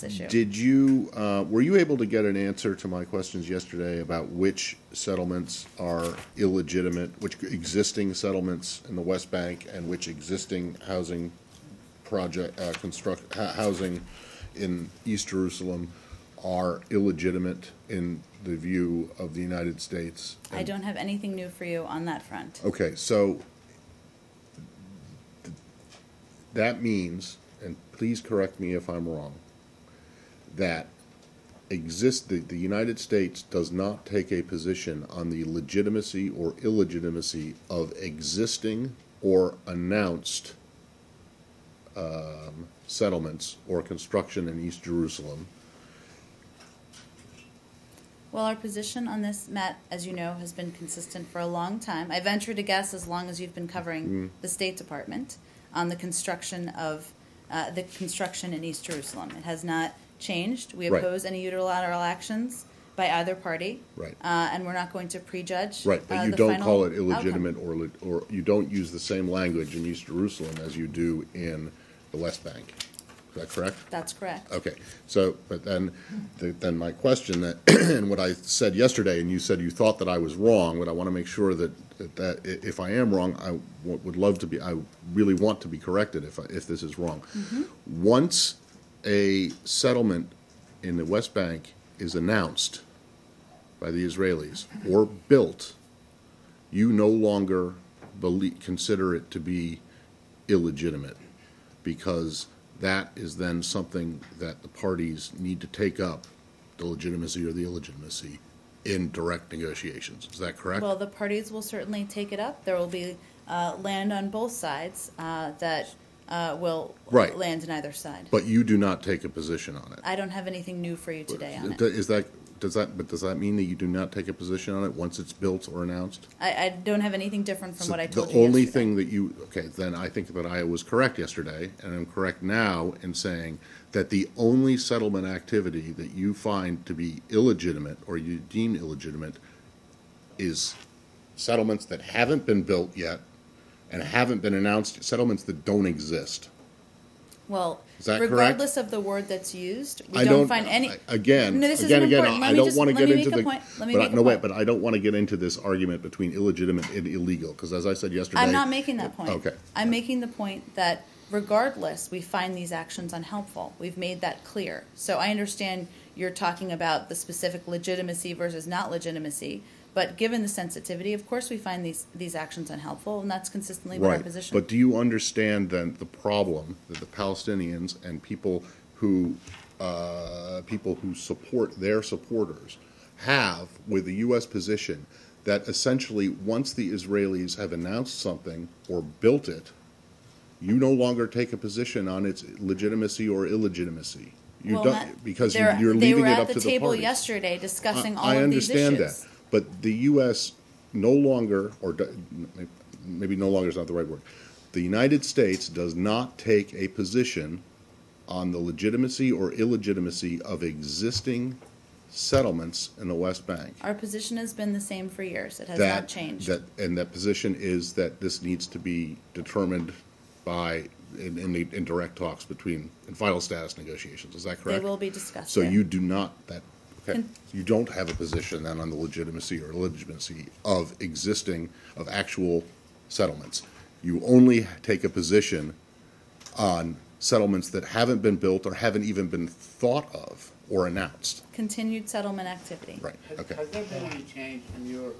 issue. Did you, were you able to get an answer to my questions yesterday about which settlements are illegitimate, which existing settlements in the West Bank and which existing housing housing in East Jerusalem are illegitimate in the view of the United States? I don't have anything new for you on that front. Okay, so that means, and please correct me if I'm wrong, that the United States does not take a position on the legitimacy or illegitimacy of existing or announced settlements or construction in East Jerusalem. Well, our position on this, Matt, as you know, has been consistent for a long time. I venture to guess as long as you've been covering the State Department on the construction in East Jerusalem. It has not changed. We oppose any unilateral actions by either party, and we're not going to prejudge. Right, but you don't call it illegitimate, or you don't use the same language in East Jerusalem as you do in the West Bank. Is that correct? That's correct. Okay, so but then my question and what I said yesterday, and you said you thought that I was wrong, but I want to make sure that if I am wrong, I would love to be. I really want to be corrected if this is wrong. Once a settlement in the West Bank is announced by the Israelis or built, you no longer consider it to be illegitimate, because that is then something that the parties need to take up, the legitimacy or the illegitimacy, in direct negotiations. Is that correct? Well, the parties will certainly take it up. There will be land on both sides that will land on either side. But you do not take a position on it. I don't have anything new for you today on it. Does that mean that you do not take a position on it once it's built or announced? I don't have anything different from what I told you The only yesterday. thing that you, okay, then I think that I was correct yesterday, and I'm correct now in saying that the only settlement activity that you find to be illegitimate or you deem illegitimate is settlements that haven't been built yet and haven't been announced, settlements that don't exist. Well, is that regardless correct? of the word that's used, we I don't find any. Again, no, this again, is again. I don't want to get into the. But I don't want to get into this argument between illegitimate and illegal, because as I said yesterday, I'm not making that point. Okay, I'm making the point that regardless, we find these actions unhelpful. We've made that clear. So I understand you're talking about the specific legitimacy versus not legitimacy. But given the sensitivity, of course, we find these actions unhelpful, and that's consistently been our position. But do you understand then the problem that the Palestinians and people who support their supporters have with the U.S. position, that essentially once the Israelis have announced something or built it, you no longer take a position on its legitimacy or illegitimacy? You don't, because you're leaving it up to the parties. They were at the table yesterday discussing all of these issues. I understand that. But the U.S. no longer, or maybe no longer is not the right word, the United States does not take a position on the legitimacy or illegitimacy of existing settlements in the West Bank. Our position has been the same for years. It has not changed. And that position is that this needs to be determined by in direct talks in final status negotiations. Is that correct? They will be discussed. So you do not you don't have a position then on the legitimacy or illegitimacy of actual settlements. You only take a position on settlements that haven't been built or haven't even been thought of or announced. Continued settlement activity. Right. Okay. Has there been any change in your